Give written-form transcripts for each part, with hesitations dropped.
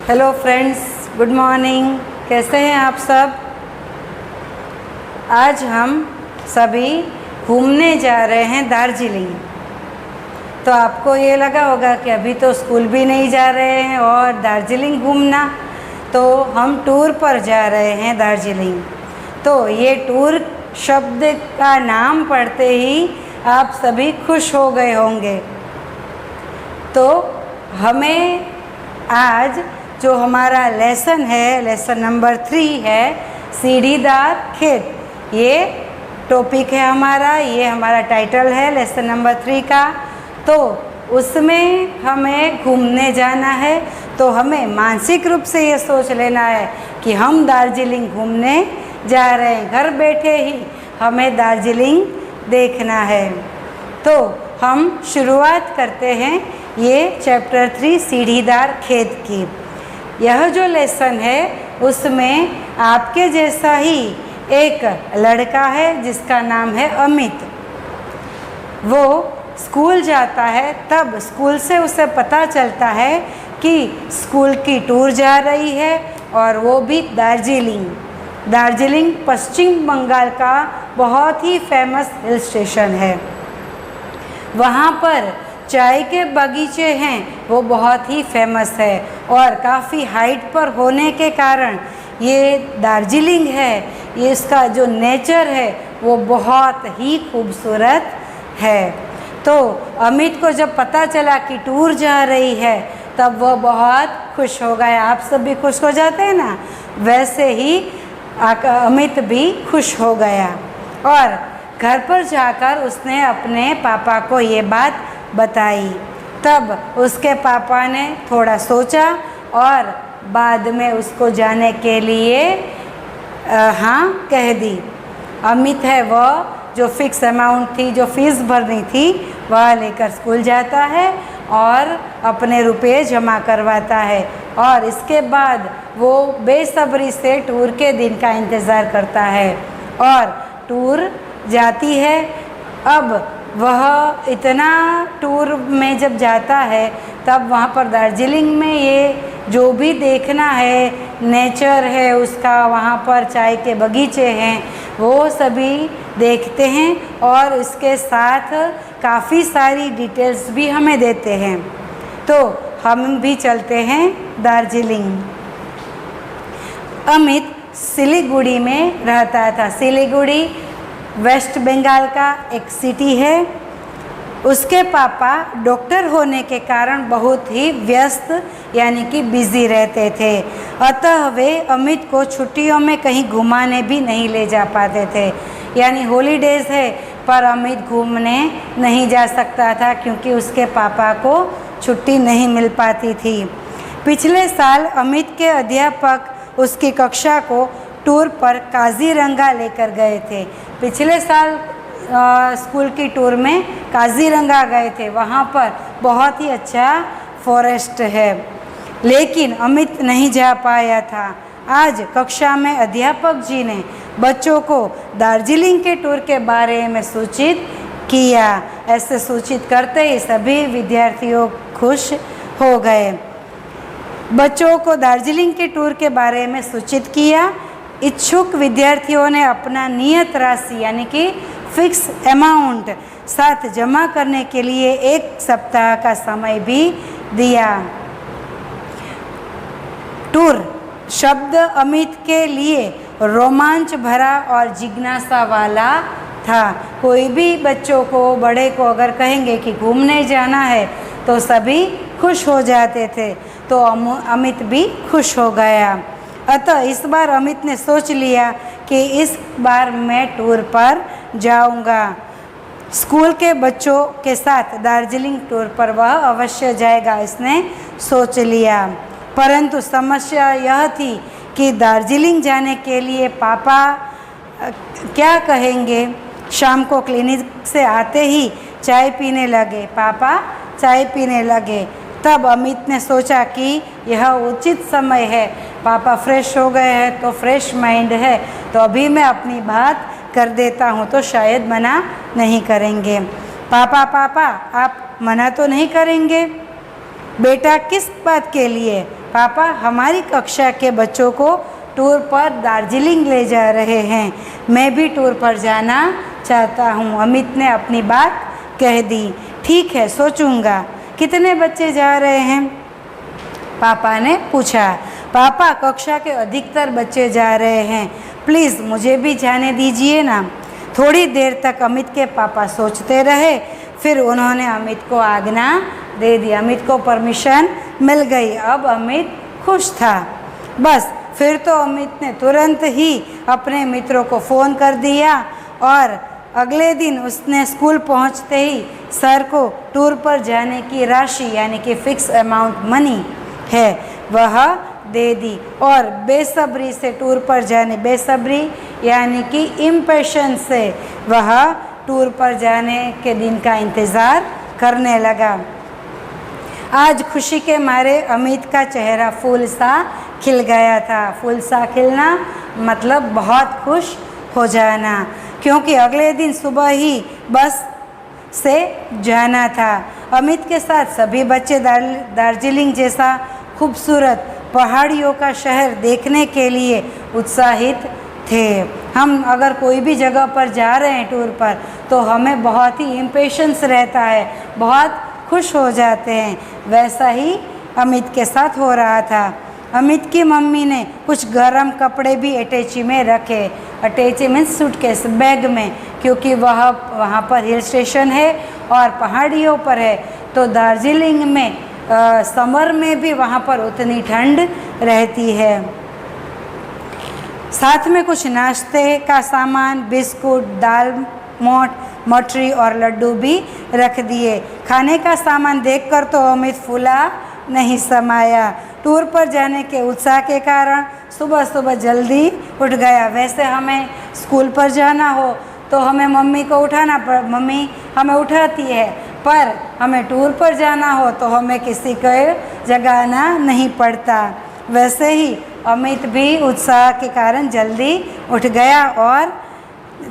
Hello friends, good morning. कैसे हैं आप सब? आज हम सभी घूमने जा रहे हैं दार्जिलिंग। तो आपको ये लगा होगा कि अभी तो स्कूल भी नहीं जा रहे हैं और दार्जिलिंग घूमना, तो हम टूर पर जा रहे हैं दार्जिलिंग। तो ये टूर शब्द का नाम पढ़ते ही आप सभी खुश हो गए होंगे। तो हमें आज जो हमारा लेसन है, लेसन नंबर 3 है, सीढ़ीदार खेत। ये टॉपिक है हमारा, ये हमारा टाइटल है लेसन नंबर 3 का। तो उसमें हमें घूमने जाना है, तो हमें मानसिक रूप से ये सोच लेना है कि हम दार्जिलिंग घूमने जा रहे हैं। घर बैठे ही हमें दार्जिलिंग देखना है। तो हम शुरुआत करते हैं ये चैप्टर 3 सीढ़ीदार खेत की। यह जो लेसन है उसमें आपके जैसा ही एक लड़का है जिसका नाम है अमित। वो स्कूल जाता है, तब स्कूल से उसे पता चलता है कि स्कूल की टूर जा रही है, और वो भी दार्जिलिंग। दार्जिलिंग पश्चिम बंगाल का बहुत ही फेमस हिल स्टेशन है। वहाँ पर चाय के बगीचे हैं, वो बहुत ही फेमस है, और काफ़ी हाइट पर होने के कारण ये दार्जिलिंग है, ये इसका जो नेचर है वो बहुत ही खूबसूरत है। तो अमित को जब पता चला कि टूर जा रही है, तब वो बहुत खुश हो गया। आप सब भी खुश हो जाते हैं ना, वैसे ही अमित भी खुश हो गया। और घर पर जाकर उसने अपने पापा को ये बात बताई। तब उसके पापा ने थोड़ा सोचा और बाद में उसको जाने के लिए हाँ कह दी। अमित है वो जो फिक्स अमाउंट थी, जो फीस भरनी थी, वह लेकर स्कूल जाता है और अपने रुपए जमा करवाता है, और इसके बाद वो बेसब्री से टूर के दिन का इंतज़ार करता है और टूर जाती है। अब वह इतना टूर में जब जाता है, तब वहाँ पर दार्जिलिंग में ये जो भी देखना है, नेचर है उसका, वहाँ पर चाय के बगीचे हैं, वो सभी देखते हैं, और इसके साथ काफ़ी सारी डिटेल्स भी हमें देते हैं। तो हम भी चलते हैं दार्जिलिंग। अमित सिलीगुड़ी में रहता था। सिलीगुड़ी वेस्ट बंगाल का एक सिटी है। उसके पापा डॉक्टर होने के कारण बहुत ही व्यस्त यानी कि बिज़ी रहते थे, अतः वे अमित को छुट्टियों में कहीं घुमाने भी नहीं ले जा पाते थे। यानी हॉलीडेज़ है पर अमित घूमने नहीं जा सकता था क्योंकि उसके पापा को छुट्टी नहीं मिल पाती थी। पिछले साल अमित के अध्यापक उसकी कक्षा को टूर पर काजीरंगा लेकर गए थे। पिछले साल स्कूल की टूर में काजीरंगा गए थे। वहाँ पर बहुत ही अच्छा फॉरेस्ट है, लेकिन अमित नहीं जा पाया था। आज कक्षा में अध्यापक जी ने बच्चों को दार्जिलिंग के टूर के बारे में सूचित किया। ऐसे सूचित करते ही सभी विद्यार्थियों खुश हो गए। बच्चों को दार्जिलिंग के टूर के बारे में सूचित किया। इच्छुक विद्यार्थियों ने अपना नियत राशि यानी कि फिक्स अमाउंट साथ जमा करने के लिए 1 सप्ताह का समय भी दिया। टूर शब्द अमित के लिए रोमांच भरा और जिज्ञासा वाला था। कोई भी बच्चों को, बड़े को अगर कहेंगे कि घूमने जाना है, तो सभी खुश हो जाते थे। तो अमित भी खुश हो गया। अतः इस बार अमित ने सोच लिया कि इस बार मैं टूर पर जाऊंगा। स्कूल के बच्चों के साथ दार्जिलिंग टूर पर वह अवश्य जाएगा, इसने सोच लिया। परंतु समस्या यह थी कि दार्जिलिंग जाने के लिए पापा क्या कहेंगे। शाम को क्लिनिक से आते ही चाय पीने लगे। पापा चाय पीने लगे। तब अमित ने सोचा कि यह उचित समय है, पापा फ्रेश हो गए हैं तो फ्रेश माइंड है, तो अभी मैं अपनी बात कर देता हूँ तो शायद मना नहीं करेंगे। पापा पापा आप मना तो नहीं करेंगे? बेटा किस बात के लिए? पापा हमारी कक्षा के बच्चों को टूर पर दार्जिलिंग ले जा रहे हैं, मैं भी टूर पर जाना चाहता हूँ। अमित ने अपनी बात कह दी। ठीक है, सोचूंगा। कितने बच्चे जा रहे हैं? पापा ने पूछा। पापा कक्षा के अधिकतर बच्चे जा रहे हैं, प्लीज़ मुझे भी जाने दीजिए ना। थोड़ी देर तक अमित के पापा सोचते रहे, फिर उन्होंने अमित को आज्ञा दे दी। अमित को परमिशन मिल गई। अब अमित खुश था। बस फिर तो अमित ने तुरंत ही अपने मित्रों को फ़ोन कर दिया और अगले दिन उसने स्कूल पहुंचते ही सर को टूर पर जाने की राशि यानी कि फिक्स अमाउंट मनी है वह दे दी और बेसब्री से टूर पर जाने, बेसब्री यानी कि इम्पेशंस से वह टूर पर जाने के दिन का इंतज़ार करने लगा। आज खुशी के मारे अमित का चेहरा फूल सा खिल गया था। फूल सा खिलना मतलब बहुत खुश हो जाना, क्योंकि अगले दिन सुबह ही बस से जाना था। अमित के साथ सभी बच्चे दार्जिलिंग जैसा खूबसूरत पहाड़ियों का शहर देखने के लिए उत्साहित थे। हम अगर कोई भी जगह पर जा रहे हैं टूर पर तो हमें बहुत ही इम्पेशंस रहता है, बहुत खुश हो जाते हैं। वैसा ही अमित के साथ हो रहा था। अमित की मम्मी ने कुछ गर्म कपड़े भी अटैची में रखे। अटैची मीन्स सूटकेस, बैग में, क्योंकि वहाँ पर हिल स्टेशन है और पहाड़ियों पर है, तो दार्जिलिंग में समर में भी वहाँ पर उतनी ठंड रहती है। साथ में कुछ नाश्ते का सामान, बिस्कुट, दाल मोठ, मठरी और लड्डू भी रख दिए। खाने का सामान देखकर तो अमित फूला नहीं समाया। टूर पर जाने के उत्साह के कारण सुबह सुबह जल्दी उठ गया। वैसे हमें स्कूल पर जाना हो तो हमें मम्मी को उठाना मम्मी हमें उठाती है, पर हमें टूर पर जाना हो तो हमें किसी को जगाना नहीं पड़ता। वैसे ही अमित भी उत्साह के कारण जल्दी उठ गया और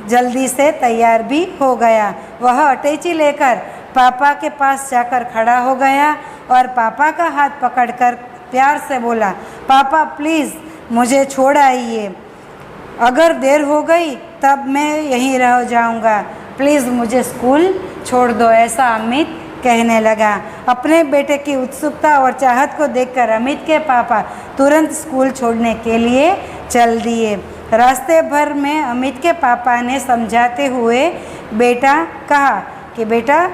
जल्दी से तैयार भी हो गया। वह अटैची लेकर पापा के पास जाकर खड़ा हो गया और पापा का हाथ पकड़कर प्यार से बोला, पापा प्लीज़ मुझे छोड़ आइए, अगर देर हो गई तब मैं यहीं रह जाऊंगा, प्लीज़ मुझे स्कूल छोड़ दो, ऐसा अमित कहने लगा। अपने बेटे की उत्सुकता और चाहत को देखकर अमित के पापा तुरंत स्कूल छोड़ने के लिए चल दिए। रास्ते भर में अमित के पापा ने समझाते हुए कहा कि बेटा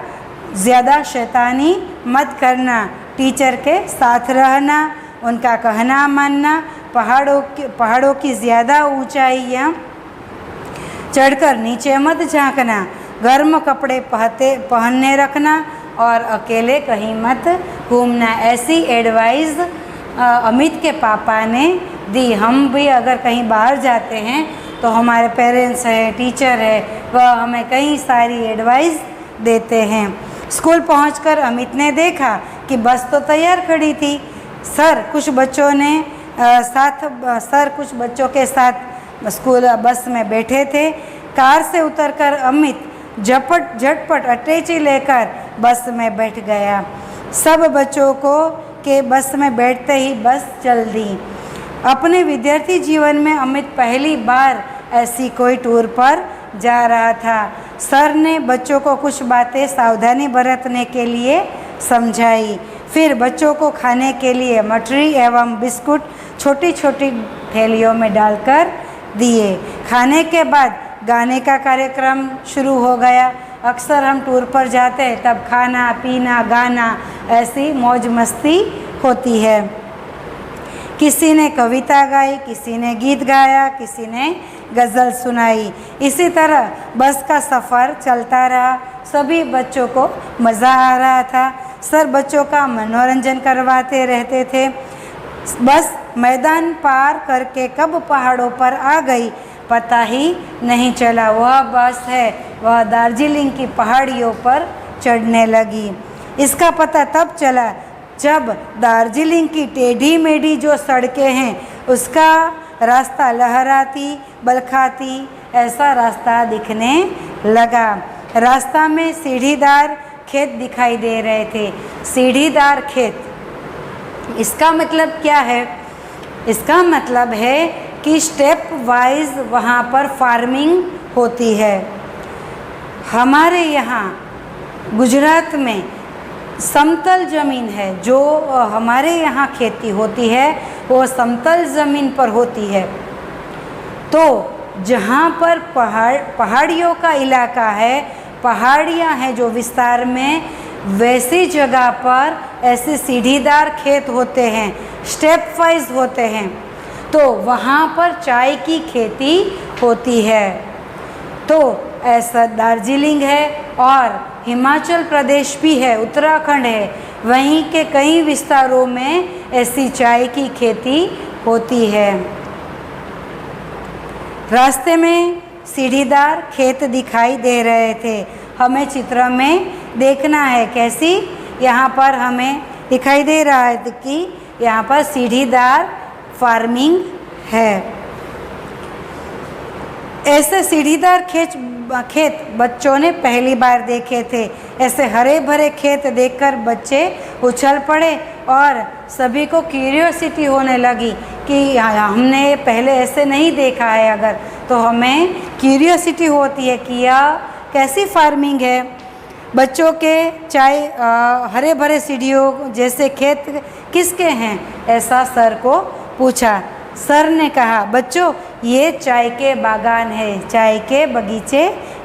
ज़्यादा शैतानी मत करना, टीचर के साथ रहना, उनका कहना मानना, पहाड़ों की ज़्यादा ऊंचाइयाँ चढ़कर नीचे मत झांकना, गर्म कपड़े पहनने रखना और अकेले कहीं मत घूमना। ऐसी एडवाइस अमित के पापा ने दी। हम भी अगर कहीं बाहर जाते हैं तो हमारे पेरेंट्स हैं, टीचर है, वह हमें कई सारी एडवाइस देते हैं। स्कूल पहुंचकर अमित ने देखा कि बस तो तैयार खड़ी थी। सर कुछ कुछ बच्चों के साथ स्कूल बस में बैठे थे। कार से उतरकर अमित झटपट अटैची लेकर बस में बैठ गया। सब बच्चों के बस में बैठते ही बस चल दी। अपने विद्यार्थी जीवन में अमित पहली बार ऐसी कोई टूर पर जा रहा था। सर ने बच्चों को कुछ बातें सावधानी बरतने के लिए समझाई। फिर बच्चों को खाने के लिए मठरी एवं बिस्कुट छोटी छोटी थैलियों में डालकर दिए। खाने के बाद गाने का कार्यक्रम शुरू हो गया। अक्सर हम टूर पर जाते हैं तब खाना पीना गाना ऐसी मौज मस्ती होती है। किसी ने कविता गाई, किसी ने गीत गाया, किसी ने गज़ल सुनाई। इसी तरह बस का सफ़र चलता रहा। सभी बच्चों को मज़ा आ रहा था। सर बच्चों का मनोरंजन करवाते रहते थे। बस मैदान पार करके कब पहाड़ों पर आ गई पता ही नहीं चला। वह बस है, वह दार्जिलिंग की पहाड़ियों पर चढ़ने लगी। इसका पता तब चला जब दार्जिलिंग की टेढ़ी मेढ़ी जो सड़कें हैं उसका रास्ता लहराती बलखाती ऐसा रास्ता दिखने लगा। रास्ता में सीढ़ीदार खेत दिखाई दे रहे थे। सीढ़ीदार खेत इसका मतलब क्या है? इसका मतलब है कि स्टेप वाइज वहाँ पर फार्मिंग होती है। हमारे यहाँ गुजरात में समतल ज़मीन है, जो हमारे यहाँ खेती होती है वो समतल ज़मीन पर होती है। तो जहाँ पर पहाड़ियों का इलाका है, पहाड़ियाँ हैं जो विस्तार में, वैसी जगह पर ऐसे सीढ़ीदार खेत होते हैं, स्टेप वाइज होते हैं, तो वहाँ पर चाय की खेती होती है। तो ऐसा दार्जिलिंग है और हिमाचल प्रदेश भी है, उत्तराखंड है, वहीं के कई विस्तारों में ऐसी चाय की खेती होती है। रास्ते में सीढ़ीदार खेत दिखाई दे रहे थे, हमें चित्र में देखना है कैसी। यहाँ पर हमें दिखाई दे रहा है कि यहाँ पर सीढ़ीदार फार्मिंग है। ऐसे सीढ़ीदार खेत बच्चों ने पहली बार देखे थे। ऐसे हरे भरे खेत देखकर बच्चे उछल पड़े और सभी को क्यूरियोसिटी होने लगी कि हमने पहले ऐसे नहीं देखा है। अगर तो हमें क्यूरियोसिटी होती है कि यह कैसी फार्मिंग है। बच्चों के चाय हरे भरे सीढ़ियों जैसे खेत किसके हैं, ऐसा सर को पूछा। सर ने कहा, बच्चों ये चाय के बागान है, चाय के बगीचे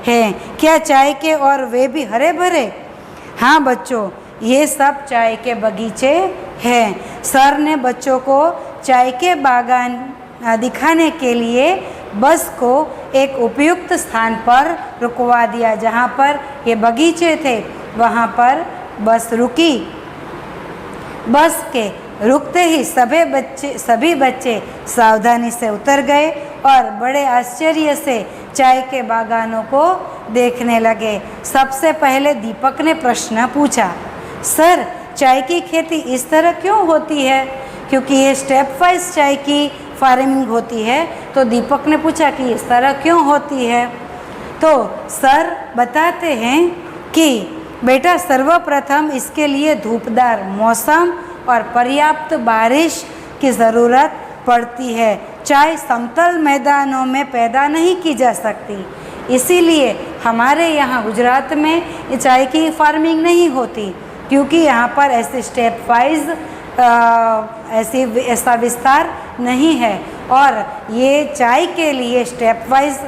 हैं। क्या चाय के और वे भी हरे भरे? हाँ बच्चों, ये सब चाय के बगीचे हैं। सर ने बच्चों को चाय के बागान दिखाने के लिए बस को एक उपयुक्त स्थान पर रुकवा दिया। जहाँ पर ये बगीचे थे वहाँ पर बस रुकी। बस के रुकते ही सभी बच्चे सावधानी से उतर गए और बड़े आश्चर्य से चाय के बागानों को देखने लगे। सबसे पहले दीपक ने प्रश्न पूछा, सर चाय की खेती इस तरह क्यों होती है? क्योंकि ये स्टेप वाइज चाय की फार्मिंग होती है। तो दीपक ने पूछा कि इस तरह क्यों होती है? तो सर बताते हैं कि बेटा सर्वप्रथम इसके लिए धूपदार मौसम और पर्याप्त बारिश की ज़रूरत पड़ती है। चाय समतल मैदानों में पैदा नहीं की जा सकती, इसीलिए हमारे यहाँ गुजरात में चाय की फार्मिंग नहीं होती, क्योंकि यहाँ पर ऐसे स्टेप वाइज ऐसा विस्तार नहीं है। और ये चाय के लिए स्टेप वाइज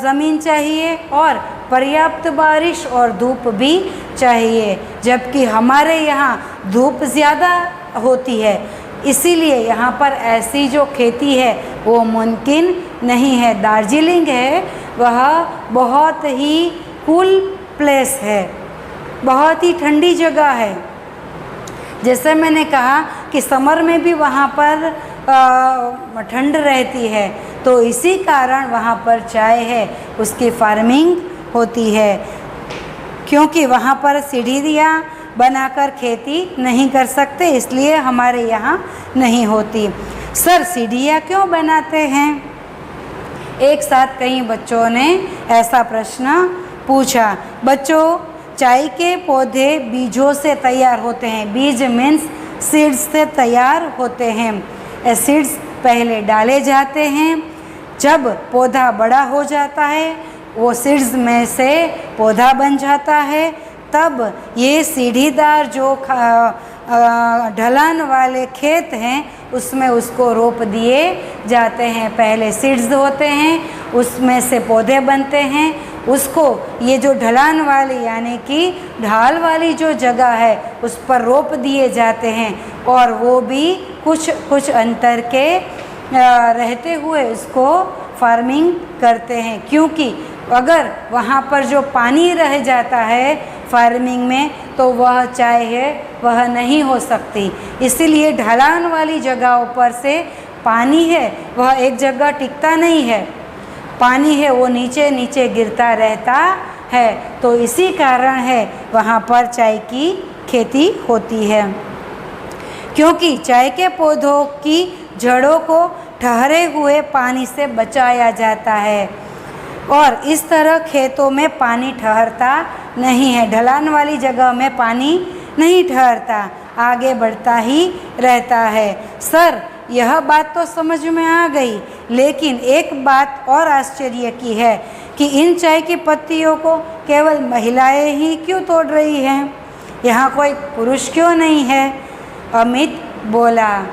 ज़मीन चाहिए और पर्याप्त बारिश और धूप भी चाहिए, जबकि हमारे यहाँ धूप ज़्यादा होती है, इसीलिए यहाँ पर ऐसी जो खेती है वो मुमकिन नहीं है। दार्जिलिंग है वह बहुत ही कूल प्लेस है, बहुत ही ठंडी जगह है। जैसे मैंने कहा कि समर में भी वहाँ पर ठंड रहती है, तो इसी कारण वहाँ पर चाय है उसकी फार्मिंग होती है, क्योंकि वहाँ पर सीढ़ियाँ बनाकर खेती नहीं कर सकते, इसलिए हमारे यहाँ नहीं होती। सर सीढ़ियाँ क्यों बनाते हैं? एक साथ कई बच्चों ने ऐसा प्रश्न पूछा। बच्चों, चाय के पौधे बीजों से तैयार होते हैं। बीज मीन्स सीड्स से तैयार होते हैं। सीड्स पहले डाले जाते हैं, जब पौधा बड़ा हो जाता है वो सीड्स में से पौधा बन जाता है, तब ये सीढ़ीदार जो ढलान वाले खेत हैं उसमें उसको रोप दिए जाते हैं। पहले सीड्स होते हैं, उसमें से पौधे बनते हैं, उसको ये जो ढलान वाली यानी कि ढाल वाली जो जगह है उस पर रोप दिए जाते हैं, और वो भी कुछ अंतर के रहते हुए उसको फार्मिंग करते हैं, क्योंकि अगर वहाँ पर जो पानी रह जाता है फार्मिंग में तो वह चाय है वह नहीं हो सकती। इसीलिए ढलान वाली जगहों पर से पानी है वह एक जगह टिकता नहीं है, पानी है वो नीचे नीचे गिरता रहता है। तो इसी कारण है वहाँ पर चाय की खेती होती है, क्योंकि चाय के पौधों की जड़ों को ठहरे हुए पानी से बचाया जाता है, और इस तरह खेतों में पानी ठहरता नहीं है। ढलान वाली जगह में पानी नहीं ठहरता। आगे बढ़ता ही रहता है। सर, यह बात तो समझ में आ गई, लेकिन एक बात और आश्चर्य की है कि इन चाय की पत्तियों को केवल महिलाएं ही क्यों तोड़ रही हैं? यहाँ कोई पुरुष क्यों नहीं है? अमित बोला।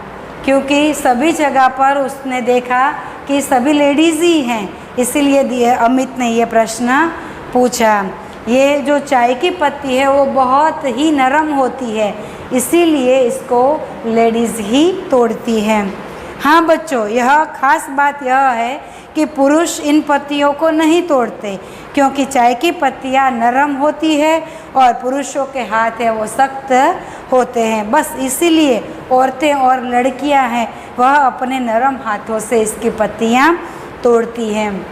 क्योंकि सभी जगह पर उसने देखा कि सभी लेडीज़ ही हैं, इसीलिए अमित ने ये प्रश्न पूछा। ये जो चाय की पत्ती है वो बहुत ही नरम होती है, इसीलिए इसको लेडीज़ ही तोड़ती हैं। हाँ बच्चों, यह खास बात यह है कि पुरुष इन पत्तियों को नहीं तोड़ते, क्योंकि चाय की पत्तियाँ नरम होती है और पुरुषों के हाथ है वो सख्त होते हैं। बस इसीलिए औरतें और लड़कियां हैं वह अपने नरम हाथों से इसकी पत्तियाँ तोड़ती हैं।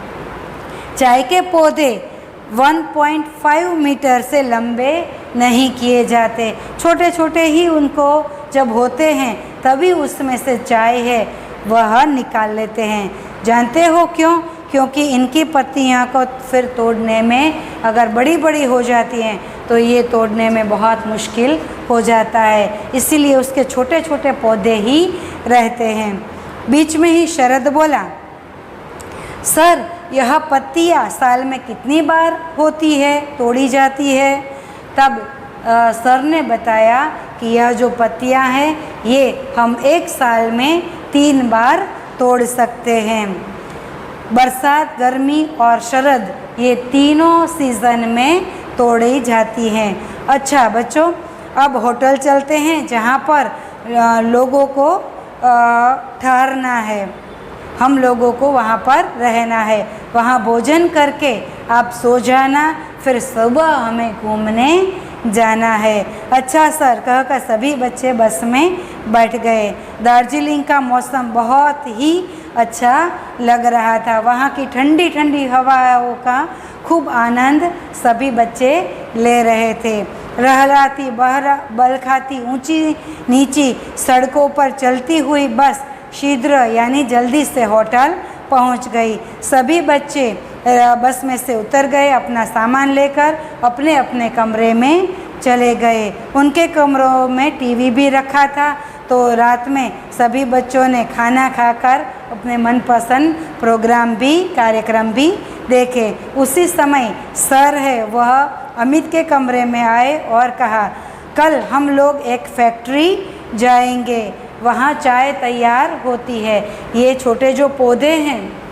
चाय के पौधे 1.5 मीटर से लंबे नहीं किए जाते, छोटे छोटे ही उनको जब होते हैं तभी उसमें से चाय है वह निकाल लेते हैं। जानते हो क्यों? क्योंकि इनकी पत्तियां को फिर तोड़ने में अगर बड़ी बड़ी हो जाती हैं तो ये तोड़ने में बहुत मुश्किल हो जाता है, इसीलिए उसके छोटे छोटे पौधे ही रहते हैं। बीच में ही शरद बोला, सर यह पत्तियां साल में कितनी बार होती है, तोड़ी जाती है? तब सर ने बताया कि यह जो पत्तियां हैं ये हम एक साल में 3 बार तोड़ सकते हैं। बरसात, गर्मी और शरद ये तीनों सीज़न में तोड़ी जाती हैं। अच्छा बच्चों, अब होटल चलते हैं जहाँ पर लोगों को ठहरना है, हम लोगों को वहाँ पर रहना है। वहाँ भोजन करके आप सो जाना, फिर सुबह हमें घूमने जाना है। अच्छा सर, कहकर सभी बच्चे बस में बैठ गए। दार्जिलिंग का मौसम बहुत ही अच्छा लग रहा था। वहाँ की ठंडी ठंडी हवाओं का खूब आनंद सभी बच्चे ले रहे थे। रहलाती बलखाती ऊंची नीची सड़कों पर चलती हुई बस शीघ्र यानी जल्दी से होटल पहुंच गई। सभी बच्चे बस में से उतर गए, अपना सामान लेकर अपने अपने कमरे में चले गए। उनके कमरों में टीवी भी रखा था, तो रात में सभी बच्चों ने खाना खाकर अपने मनपसंद कार्यक्रम भी देखे। उसी समय सर है वह अमित के कमरे में आए और कहा, कल हम लोग एक फैक्ट्री जाएंगे, वहाँ चाय तैयार होती है। ये छोटे जो पौधे हैं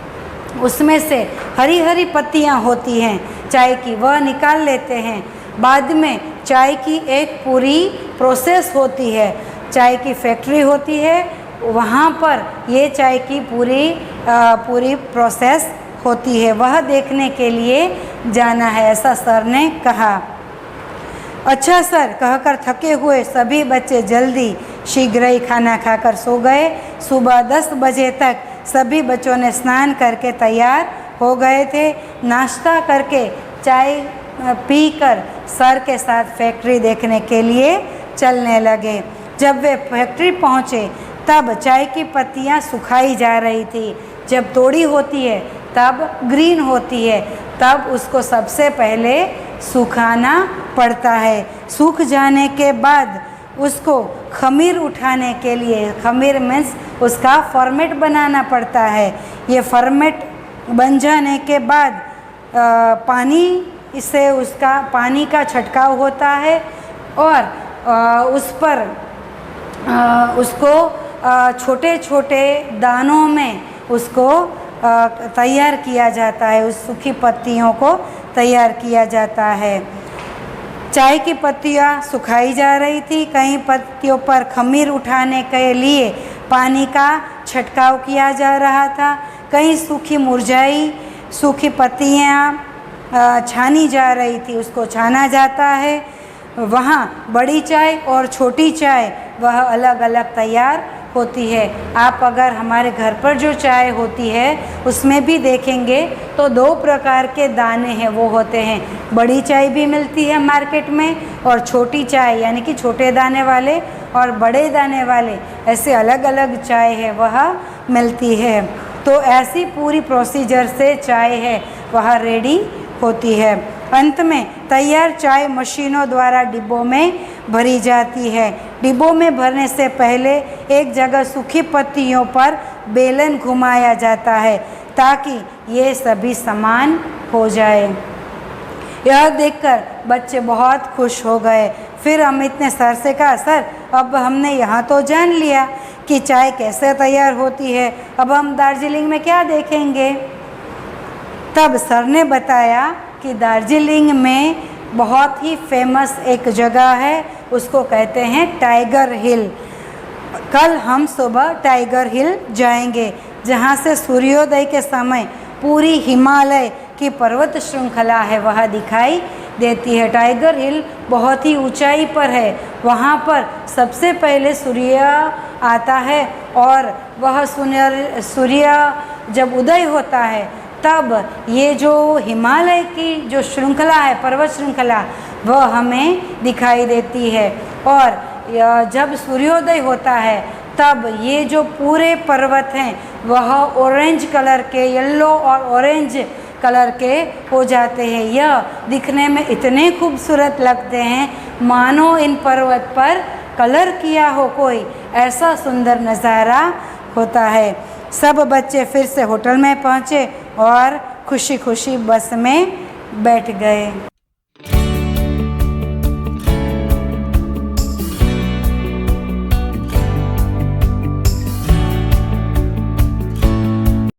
उसमें से हरी हरी पत्तियाँ होती हैं चाय की, वह निकाल लेते हैं। बाद में चाय की एक पूरी प्रोसेस होती है, चाय की फैक्ट्री होती है, वहाँ पर ये चाय की पूरी प्रोसेस होती है, वह देखने के लिए जाना है, ऐसा सर ने कहा। अच्छा सर, कहकर थके हुए सभी बच्चे जल्दी शीघ्र ही खाना खाकर सो गए। सुबह 10 बजे तक सभी बच्चों ने स्नान करके तैयार हो गए थे। नाश्ता करके चाय पीकर सर के साथ फैक्ट्री देखने के लिए चलने लगे। जब वे फैक्ट्री पहुँचे तब चाय की पत्तियाँ सुखाई जा रही थी। जब तोड़ी होती है तब ग्रीन होती है, तब उसको सबसे पहले सुखाना पड़ता है। सूख जाने के बाद उसको खमीर उठाने के लिए, खमीर मीन्स उसका फॉर्मेट बनाना पड़ता है। ये फॉर्मेट बन जाने के बाद पानी का छिड़काव होता है और उस पर उसको छोटे छोटे दानों में उसको तैयार किया जाता है, उस सूखी पत्तियों को तैयार किया जाता है। चाय की पत्तियाँ सुखाई जा रही थी, कई पत्तियों पर खमीर उठाने के लिए पानी का छिड़काव किया जा रहा था, कहीं सूखी मुरझाई सूखी पत्तियाँ छानी जा रही थी, उसको छाना जाता है। वहाँ बड़ी चाय और छोटी चाय वह अलग अलग तैयार होती है। आप अगर हमारे घर पर जो चाय होती है उसमें भी देखेंगे तो 2 प्रकार के दाने हैं वो होते हैं। बड़ी चाय भी मिलती है मार्केट में और छोटी चाय यानी कि छोटे दाने वाले और बड़े दाने वाले, ऐसे अलग अलग चाय है वह मिलती है। तो ऐसी पूरी प्रोसीजर से चाय है वह रेडी होती है। अंत में तैयार चाय मशीनों द्वारा डिब्बों में भरी जाती है। डिब्बों में भरने से पहले एक जगह सूखी पत्तियों पर बेलन घुमाया जाता है ताकि ये सभी सामान हो जाए। यह देखकर बच्चे बहुत खुश हो गए। फिर अमित ने सर से कहा, सर अब हमने यहाँ तो जान लिया कि चाय कैसे तैयार होती है, अब हम दार्जिलिंग में क्या देखेंगे। तब सर ने बताया कि दार्जिलिंग में बहुत ही फेमस एक जगह है, उसको कहते हैं टाइगर हिल। कल हम सुबह टाइगर हिल जाएंगे जहाँ से सूर्योदय के समय पूरी हिमालय की पर्वत श्रृंखला है वह दिखाई देती है। टाइगर हिल बहुत ही ऊंचाई पर है, वहाँ पर सबसे पहले सूर्य आता है और वह सूर्य जब उदय होता है तब ये जो हिमालय की जो श्रृंखला है, पर्वत श्रृंखला, वह हमें दिखाई देती है। और जब सूर्योदय होता है तब ये जो पूरे पर्वत हैं वह ऑरेंज कलर के, येलो और ऑरेंज कलर के हो जाते हैं। यह दिखने में इतने खूबसूरत लगते हैं मानो इन पर्वत पर कलर किया हो कोई, ऐसा सुंदर नज़ारा होता है। सब बच्चे फिर से होटल में पहुँचे और खुशी खुशी बस में बैठ गए।